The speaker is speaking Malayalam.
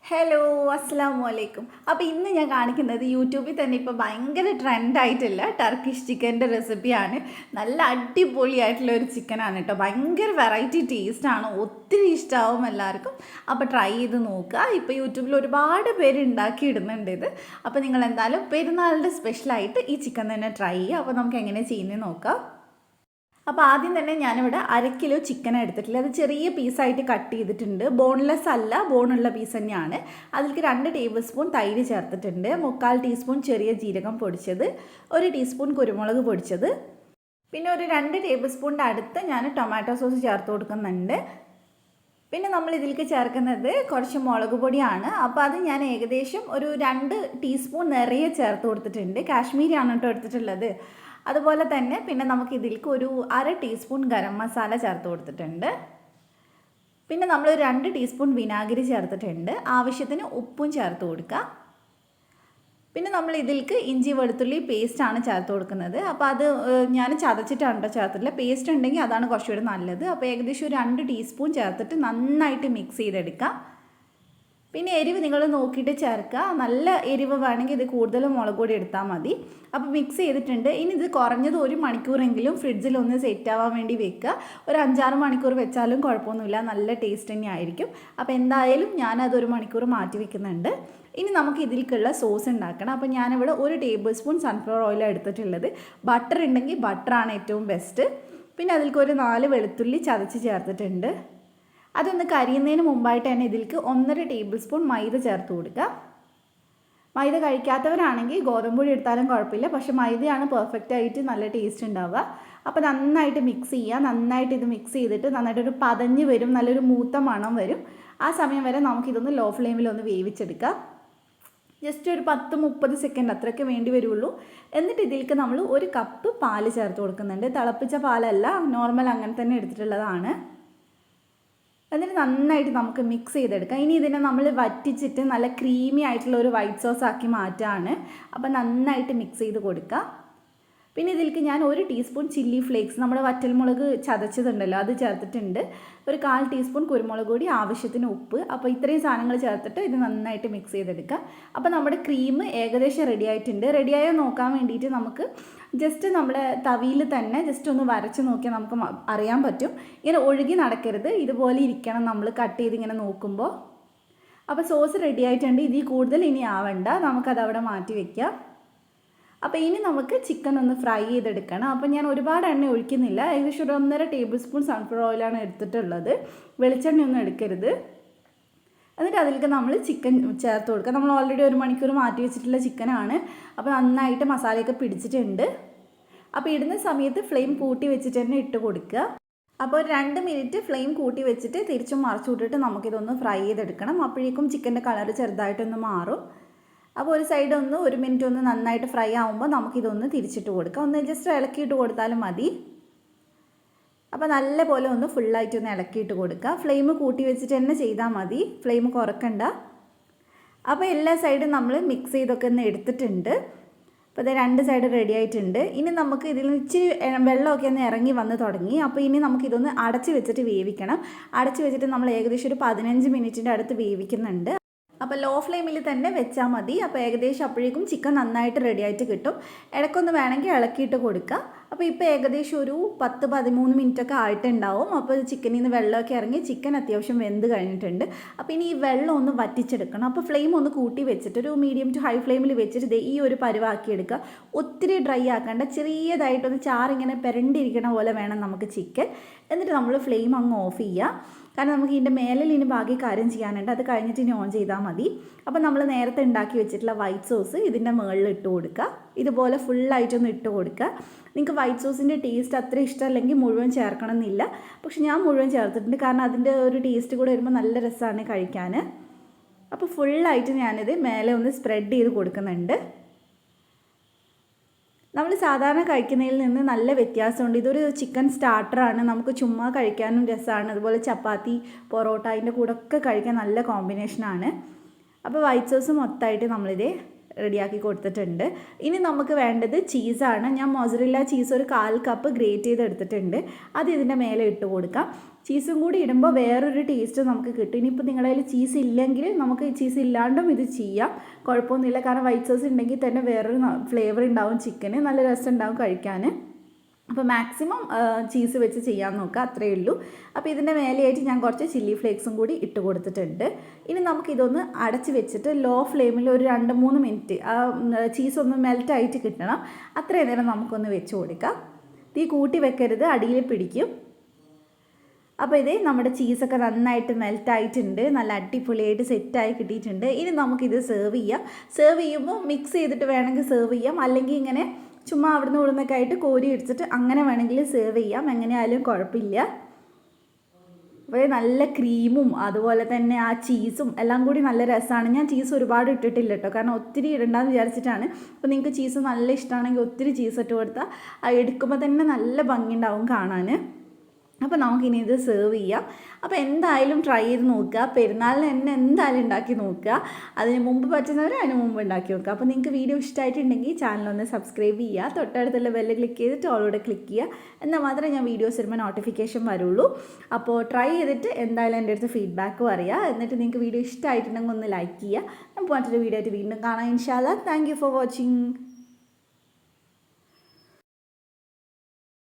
ഹലോ അസ്സലാമു അലൈക്കും. അപ്പോൾ ഇന്ന് ഞാൻ കാണിക്കുന്നത് യൂട്യൂബിൽ തന്നെ ഇപ്പോൾ ഭയങ്കര ട്രെൻഡായിട്ടുള്ള ടർക്കിഷ് ചിക്കൻ്റെ റെസിപ്പിയാണ്. നല്ല അടിപൊളിയായിട്ടുള്ള ഒരു ചിക്കനാണ് കേട്ടോ. ഭയങ്കര വെറൈറ്റി ടേസ്റ്റാണ്, ഒത്തിരി ഇഷ്ടമാവും എല്ലാവർക്കും. അപ്പോൾ ട്രൈ ചെയ്ത് നോക്കുക. ഇപ്പോൾ യൂട്യൂബിൽ ഒരുപാട് പേര് ഉണ്ടാക്കിയിടുന്നുണ്ട് ഇത്. അപ്പോൾ നിങ്ങൾ എന്തായാലും പെരുന്നാളിൻ്റെ സ്പെഷ്യലായിട്ട് ഈ ചിക്കൻ തന്നെ ട്രൈ ചെയ്യുക. അപ്പോൾ നമുക്ക് എങ്ങനെ ചെയ്യുന്നത് നോക്കാം. അപ്പോൾ ആദ്യം തന്നെ ഞാനിവിടെ 1/2 കിലോ ചിക്കൻ എടുത്തിട്ടില്ല. അത് ചെറിയ പീസായിട്ട് കട്ട് ചെയ്തിട്ടുണ്ട്. ബോൺലെസ് അല്ല, ബോണുള്ള പീസ് തന്നെയാണ്. അതിലേക്ക് 2 ടേബിൾ സ്പൂൺ തൈര് ചേർത്തിട്ടുണ്ട്, 3/4 ടീസ്പൂൺ ചെറിയ ജീരകം പൊടിച്ചത്, 1 ടീസ്പൂൺ കുരുമുളക് പൊടിച്ചത്, പിന്നെ ഒരു 2 ടേബിൾ സ്പൂണിൻ്റെ അടുത്ത് ഞാൻ ടൊമാറ്റോ സോസ് ചേർത്ത് കൊടുക്കുന്നുണ്ട്. പിന്നെ നമ്മൾ ഇതിലേക്ക് ചേർക്കുന്നത് കുറച്ച് മുളക് പൊടിയാണ്. അപ്പോൾ അത് ഞാൻ ഏകദേശം ഒരു 2 ടീസ്പൂൺ നിറയെ ചേർത്ത് കൊടുത്തിട്ടുണ്ട്. കാശ്മീരിയാണ് കേട്ടോ എടുത്തിട്ടുള്ളത്. അതുപോലെ തന്നെ പിന്നെ നമുക്ക് ഇതിലേക്ക് ഒരു 1/2 ടീസ്പൂൺ ഗരം മസാല ചേർത്ത് കൊടുത്തിട്ടുണ്ട്. പിന്നെ നമ്മൾ 2 ടീസ്പൂൺ വിനാഗിരി ചേർത്തിട്ടുണ്ട്. ആവശ്യത്തിന് ഉപ്പും ചേർത്ത് കൊടുക്കുക. പിന്നെ നമ്മൾ ഇതിലേക്ക് ഇഞ്ചി വെളുത്തുള്ളി പേസ്റ്റാണ് ചേർത്ത് കൊടുക്കുന്നത്. അപ്പോൾ അത് ഞാൻ ചതച്ചിട്ടാണ് കേട്ടോ ചേർത്തിട്ടില്ല. പേസ്റ്റ് ഉണ്ടെങ്കിൽ അതാണ് കുറച്ചുകൂടി നല്ലത്. അപ്പോൾ ഏകദേശം ഒരു 2 ടീസ്പൂൺ ചേർത്തിട്ട് നന്നായിട്ട് മിക്സ് ചെയ്തെടുക്കുക. പിന്നെ എരിവ് നിങ്ങൾ നോക്കിയിട്ട് ചേർക്കുക. നല്ല എരിവ് വേണമെങ്കിൽ ഇത് കൂടുതലും മുളക് പൊടി എടുത്താൽ മതി. അപ്പോൾ മിക്സ് ചെയ്തിട്ടുണ്ട്. ഇനി ഇത് കുറഞ്ഞത് 1 മണിക്കൂറെങ്കിലും ഫ്രിഡ്ജിൽ ഒന്ന് സെറ്റ് ആവാൻ വേണ്ടി വെക്കുക. ഒരു 5-6 മണിക്കൂർ വെച്ചാലും കുഴപ്പമൊന്നുമില്ല, നല്ല ടേസ്റ്റ് തന്നെ ആയിരിക്കും. അപ്പോൾ എന്തായാലും ഞാനത് 1 മണിക്കൂർ മാറ്റി വെക്കുന്നുണ്ട്. ഇനി നമുക്ക് ഇതിലേക്കുള്ള സോസ് ഉണ്ടാക്കണം. അപ്പോൾ ഞാനിവിടെ 1 ടേബിൾ സ്പൂൺ സൺഫ്ലവർ ഓയിലാണ് എടുത്തിട്ടുള്ളത്. ബട്ടർ ഉണ്ടെങ്കിൽ ബട്ടറാണ് ഏറ്റവും ബെസ്റ്റ്. പിന്നെ അതിലേക്ക് ഒരു 4 വെളുത്തുള്ളി ചതച്ച് ചേർത്തിട്ടുണ്ട്. അതൊന്ന് കരിയുന്നതിന് മുമ്പായിട്ട് തന്നെ ഇതിലേക്ക് 1.5 ടേബിൾ സ്പൂൺ മൈദ ചേർത്ത് കൊടുക്കുക. മൈദ കഴിക്കാത്തവരാണെങ്കിൽ ഗോതമ്പ് പൊടി എടുത്താലും കുഴപ്പമില്ല, പക്ഷേ മൈദയാണ് പെർഫെക്റ്റ് ആയിട്ട് നല്ല ടേസ്റ്റ് ഉണ്ടാവുക. അപ്പോൾ നന്നായിട്ട് മിക്സ് ചെയ്യുക. നന്നായിട്ട് ഇത് മിക്സ് ചെയ്തിട്ട് നന്നായിട്ടൊരു പതഞ്ഞ് വരും, നല്ലൊരു മൂത്ത മണം വരും. ആ സമയം വരെ നമുക്കിതൊന്ന് ലോ ഫ്ലെയിമിലൊന്ന് വേവിച്ചെടുക്കാം. ജസ്റ്റ് ഒരു 10-30 സെക്കൻഡ് അത്രയൊക്കെ വേണ്ടി വരുള്ളൂ. എന്നിട്ട് ഇതിലേക്ക് നമ്മൾ 1 കപ്പ് പാല് ചേർത്ത് കൊടുക്കുന്നുണ്ട്. തിളപ്പിച്ച പാലല്ല, നോർമൽ അങ്ങനെ തന്നെ എടുത്തിട്ടുള്ളതാണ്. എന്നിട്ട് നന്നായിട്ട് നമുക്ക് മിക്സ് ചെയ്തെടുക്കാം. ഇനി ഇതിനെ നമ്മൾ വറ്റിച്ചിട്ട് നല്ല ക്രീമി ആയിട്ടുള്ള ഒരു വൈറ്റ് സോസ് ആക്കി മാറ്റാണ്. അപ്പോൾ നന്നായിട്ട് മിക്സ് ചെയ്ത് കൊടുക്കുക. പിന്നെ ഇതിലേക്ക് ഞാൻ 1 ടീസ്പൂൺ ചില്ലി ഫ്ലേക്സ്, നമ്മുടെ വറ്റൽമുളക് ചതച്ചതുണ്ടല്ലോ, അത് ചേർത്തിട്ടുണ്ട്. ഒരു 1/4 ടീസ്പൂൺ കുരുമുളക് പൊടി, ആവശ്യത്തിന് ഉപ്പ്. അപ്പോൾ ഇത്രയും സാധനങ്ങൾ ചേർത്തിട്ട് ഇത് നന്നായിട്ട് മിക്സ് ചെയ്തെടുക്കുക. അപ്പോൾ നമ്മുടെ ക്രീം ഏകദേശം റെഡി ആയിട്ടുണ്ട്. റെഡിയായോ നോക്കാൻ വേണ്ടിയിട്ട് നമുക്ക് ജസ്റ്റ് നമ്മുടെ തവിയിൽ തന്നെ ജസ്റ്റ് ഒന്ന് വരച്ച് നോക്കിയാൽ നമുക്ക് അറിയാൻ പറ്റും. ഇങ്ങനെ ഒഴുകി നടക്കരുത്, ഇതുപോലെ ഇരിക്കണം നമ്മൾ കട്ട് ചെയ്ത് ഇങ്ങനെ നോക്കുമ്പോൾ. അപ്പോൾ സോസ് റെഡി ആയിട്ടുണ്ട്. ഇതിൽ കൂടുതൽ ഇനി ആവണ്ട, നമുക്കതവിടെ മാറ്റി വയ്ക്കാം. അപ്പോൾ ഇനി നമുക്ക് ചിക്കൻ ഒന്ന് ഫ്രൈ ചെയ്തെടുക്കണം. അപ്പോൾ ഞാൻ ഒരുപാട് എണ്ണ ഒഴിക്കുന്നില്ല. ഏകദേശം ഒരു 1.5 ടേബിൾ സ്പൂൺ സൺഫ്ലവർ ഓയിലാണ് എടുത്തിട്ടുള്ളത്. വെളിച്ചെണ്ണയൊന്നും എടുക്കരുത്. എന്നിട്ട് അതിലേക്ക് നമ്മൾ ചിക്കൻ ചേർത്ത് കൊടുക്കുക. നമ്മൾ ഓൾറെഡി 1 മണിക്കൂർ മാറ്റി വെച്ചിട്ടുള്ള ചിക്കനാണ്. അപ്പോൾ നന്നായിട്ട് മസാലയൊക്കെ പിടിച്ചിട്ടുണ്ട്. അപ്പോൾ ഇടുന്ന സമയത്ത് ഫ്ലെയിം കൂട്ടി വെച്ചിട്ട് തന്നെ ഇട്ട് കൊടുക്കുക. അപ്പോൾ ഒരു 2 മിനിറ്റ് ഫ്ലെയിം കൂട്ടി വെച്ചിട്ട് തിരിച്ചും മറിച്ചു വിട്ടിട്ട് നമുക്കിതൊന്ന് ഫ്രൈ ചെയ്തെടുക്കണം. അപ്പോഴേക്കും ചിക്കൻ്റെ കളർ ചെറുതായിട്ടൊന്ന് മാറും. അപ്പോൾ ഒരു സൈഡ് ഒന്ന് 1 മിനിറ്റ് ഒന്ന് നന്നായിട്ട് ഫ്രൈ ആകുമ്പോൾ നമുക്കിതൊന്ന് തിരിച്ചിട്ട് കൊടുക്കാം. ഒന്ന് ജസ്റ്റ് ഇളക്കിയിട്ട് കൊടുത്താലും മതി. അപ്പോൾ നല്ലപോലെ ഒന്ന് ഫുള്ളായിട്ട് ഒന്ന് ഇളക്കിയിട്ട് കൊടുക്കുക. ഫ്ലെയിം കൂട്ടി വെച്ചിട്ട് തന്നെ ചെയ്താൽ മതി, ഫ്ലെയിം കുറക്കണ്ട. അപ്പോൾ എല്ലാ സൈഡും നമ്മൾ മിക്സ് ചെയ്തൊക്കെ ഒന്ന് എടുത്തിട്ടുണ്ട്. അപ്പോൾ ഇത് 2 സൈഡ് റെഡി ആയിട്ടുണ്ട്. ഇനി നമുക്ക് ഇതിൽ ഇച്ചിരി വെള്ളമൊക്കെ ഒന്ന് ഇറങ്ങി വന്ന് തുടങ്ങി. അപ്പോൾ ഇനി നമുക്കിതൊന്ന് അടച്ച് വെച്ചിട്ട് വേവിക്കണം. അടച്ച് വെച്ചിട്ട് നമ്മൾ ഏകദേശം ഒരു 15 മിനിറ്റിൻ്റെ അടുത്ത് വേവിക്കുന്നുണ്ട്. അപ്പോൾ ലോ ഫ്ലെയിമിൽ തന്നെ വെച്ചാൽ മതി. അപ്പോൾ ഏകദേശം അപ്പോഴേക്കും ചിക്കൻ നന്നായിട്ട് റെഡി ആയിട്ട് കിട്ടും. ഇടയ്ക്കൊന്ന് വേണമെങ്കിൽ ഇളക്കിയിട്ട് കൊടുക്കുക. അപ്പോൾ ഇപ്പോൾ ഏകദേശം ഒരു 10-13 മിനിറ്റൊക്കെ ആയിട്ടുണ്ടാവും. അപ്പോൾ ചിക്കനിൽ നിന്ന് വെള്ളമൊക്കെ ഇറങ്ങി ചിക്കൻ അത്യാവശ്യം വെന്ത് കഴിഞ്ഞിട്ടുണ്ട്. അപ്പോൾ ഇനി ഈ വെള്ളം ഒന്ന് വറ്റിച്ചെടുക്കണം. അപ്പോൾ ഫ്ലെയിം ഒന്ന് കൂട്ടി വെച്ചിട്ട് ഒരു മീഡിയം ടു ഹൈ ഫ്ലെയിമിൽ വെച്ചിട്ട് ഈ ഒരു പരുവാക്കിയെടുക്കുക. ഒത്തിരി ഡ്രൈ ആക്കേണ്ട, ചെറിയതായിട്ടൊന്ന് ചാറിങ്ങനെ പെരണ്ടിരിക്കണ പോലെ വേണം നമുക്ക് ചിക്കൻ. എന്നിട്ട് നമ്മൾ ഫ്ലെയിം അങ്ങ് ഓഫ് ചെയ്യുക. കാരണം നമുക്ക് ഇതിൻ്റെ മേലിൽ ഇനി ബാക്കി കാര്യം ചെയ്യാനുണ്ട്. അത് കഴിഞ്ഞിട്ട് ഇനി ഓൺ ചെയ്താൽ മതി. അപ്പോൾ നമ്മൾ നേരത്തെ ഉണ്ടാക്കി വെച്ചിട്ടുള്ള വൈറ്റ് സോസ് ഇതിൻ്റെ മുകളിൽ ഇട്ട് കൊടുക്കുക. ഇതുപോലെ ഫുള്ളായിട്ടൊന്ന് ഇട്ട് കൊടുക്കുക. നിങ്ങൾക്ക് വൈറ്റ് സോസിൻ്റെ ടേസ്റ്റ് അത്ര ഇഷ്ടമല്ലെങ്കിൽ മുഴുവൻ ചേർക്കണം എന്നില്ല. പക്ഷെ ഞാൻ മുഴുവൻ ചേർത്തിട്ടുണ്ട്, കാരണം അതിൻ്റെ ഒരു ടേസ്റ്റ് കൂടെ വരുമ്പോൾ നല്ല രസമാണ് കഴിക്കാൻ. അപ്പോൾ ഫുള്ളായിട്ട് ഞാനിത് മേലെ ഒന്ന് സ്പ്രെഡ് ചെയ്ത് കൊടുക്കുന്നുണ്ട്. നമ്മൾ സാധാരണ കഴിക്കുന്നതിൽ നിന്ന് നല്ല വ്യത്യാസമുണ്ട്. ഇതൊരു ചിക്കൻ സ്റ്റാർട്ടറാണ്, നമുക്ക് ചുമ്മാ കഴിക്കാനും രസമാണ്. അതുപോലെ ചപ്പാത്തി, പൊറോട്ട അതിൻ്റെ കൂടെ ഒക്കെ കഴിക്കാൻ നല്ല കോമ്പിനേഷനാണ്. അപ്പോൾ വൈറ്റ് സോസ് മൊത്തമായിട്ട് നമ്മളിത് റെഡിയാക്കി കൊടുത്തിട്ടുണ്ട്. ഇനി നമുക്ക് വേണ്ടത് ചീസാണ്. ഞാൻ മൊസറല്ല ചീസ് ഒരു 1/4 കപ്പ് ഗ്രേറ്റ് ചെയ്തെടുത്തിട്ടുണ്ട്. അത് ഇതിൻ്റെ മേലെ ഇട്ട് കൊടുക്കാം. ചീസും കൂടി ഇടുമ്പോൾ വേറൊരു ടേസ്റ്റ് നമുക്ക് കിട്ടും. ഇനിയിപ്പോൾ നിങ്ങളുടെ കയ്യിൽ ചീസ് ഇല്ലെങ്കിൽ നമുക്ക് ചീസ് ഇല്ലാണ്ടും ഇത് ചെയ്യാം, കുഴപ്പമൊന്നുമില്ല. കാരണം വൈറ്റ് സോസ് ഉണ്ടെങ്കിൽ തന്നെ വേറൊരു ഫ്ലേവർ ഉണ്ടാവും ചിക്കന്, നല്ല രസം ഉണ്ടാവും കഴിക്കാൻ. അപ്പോൾ മാക്സിമം ചീസ് വെച്ച് ചെയ്യാൻ നോക്കുക, അത്രയേ ഉള്ളൂ. അപ്പോൾ ഇതിൻ്റെ മേലെയായിട്ട് ഞാൻ കുറച്ച് ചില്ലി ഫ്ലേക്സും കൂടി ഇട്ട് കൊടുത്തിട്ടുണ്ട്. ഇനി നമുക്കിതൊന്ന് അടച്ച് വെച്ചിട്ട് ലോ ഫ്ലെയിമിൽ ഒരു 2-3 മിനിറ്റ് ആ ചീസൊന്ന് മെൽറ്റായിട്ട് കിട്ടണം, അത്രയും നേരം നമുക്കൊന്ന് വെച്ച് കൊടുക്കാം. തീ കൂട്ടി വെക്കരുത്, അടിയിൽ പിടിക്കും. അപ്പോൾ ഇതേ നമ്മുടെ ചീസൊക്കെ നന്നായിട്ട് മെൽറ്റായിട്ടുണ്ട്, നല്ല അടിപൊളിയായിട്ട് സെറ്റായി കിട്ടിയിട്ടുണ്ട്. ഇനി നമുക്കിത് സെർവ് ചെയ്യാം. സെർവ് ചെയ്യുമ്പോൾ മിക്സ് ചെയ്തിട്ട് വേണമെങ്കിൽ സെർവ് ചെയ്യാം, അല്ലെങ്കിൽ ഇങ്ങനെ ചുമ്മാ അവിടുന്ന് ഇവിടുന്നൊക്കെ ആയിട്ട് കോരി എടുത്തിട്ട് അങ്ങനെ വേണമെങ്കിൽ സെർവ് ചെയ്യാം, എങ്ങനെയായാലും കുഴപ്പമില്ല. അപ്പോൾ നല്ല ക്രീമും അതുപോലെ തന്നെ ആ ചീസും എല്ലാം കൂടി നല്ല രസമാണ്. ഞാൻ ചീസ് ഒരുപാട് ഇട്ടിട്ടില്ല കേട്ടോ, കാരണം ഒത്തിരി ഇടണ്ടെന്ന് വിചാരിച്ചിട്ടാണ്. അപ്പോൾ നിങ്ങൾക്ക് ചീസ് നല്ല ഇഷ്ടമാണെങ്കിൽ ഒത്തിരി ചീസ് ഇട്ട് കൊടുത്താൽ എടുക്കുമ്പോൾ തന്നെ നല്ല ഭംഗിയുണ്ടാവും കാണാൻ. അപ്പോൾ നമുക്കിനി ഇത് സെർവ് ചെയ്യാം. അപ്പോൾ എന്തായാലും ട്രൈ ചെയ്ത് നോക്കുക, പെരുന്നാളിന് തന്നെ എന്തായാലും ഉണ്ടാക്കി നോക്കുക. അതിന് മുമ്പ് പറ്റുന്നവർ അതിന് മുമ്പ് ഉണ്ടാക്കി നോക്കുക. അപ്പോൾ നിങ്ങൾക്ക് വീഡിയോ ഇഷ്ടമായിട്ടുണ്ടെങ്കിൽ ചാനലൊന്ന് സബ്സ്ക്രൈബ് ചെയ്യുക, തൊട്ടടുത്തുള്ള ബെല്ല് ക്ലിക്ക് ചെയ്തിട്ട് ഓളോടെ ക്ലിക്ക് ചെയ്യുക, എന്നാൽ മാത്രമേ ഞാൻ വീഡിയോസ് വരുമ്പോൾ നോട്ടിഫിക്കേഷൻ വരുള്ളൂ. അപ്പോൾ ട്രൈ ചെയ്തിട്ട് എന്തായാലും എൻ്റെ അടുത്ത് ഫീഡ്ബാക്കും അറിയുക. എന്നിട്ട് നിങ്ങൾക്ക് വീഡിയോ ഇഷ്ടമായിട്ടുണ്ടെങ്കിൽ ഒന്ന് ലൈക്ക് ചെയ്യുക. നമുക്ക് മറ്റൊരു വീഡിയോ ആയിട്ട് വീണ്ടും കാണാം ഇൻഷാ അല്ലാഹ്. Thank you for watching.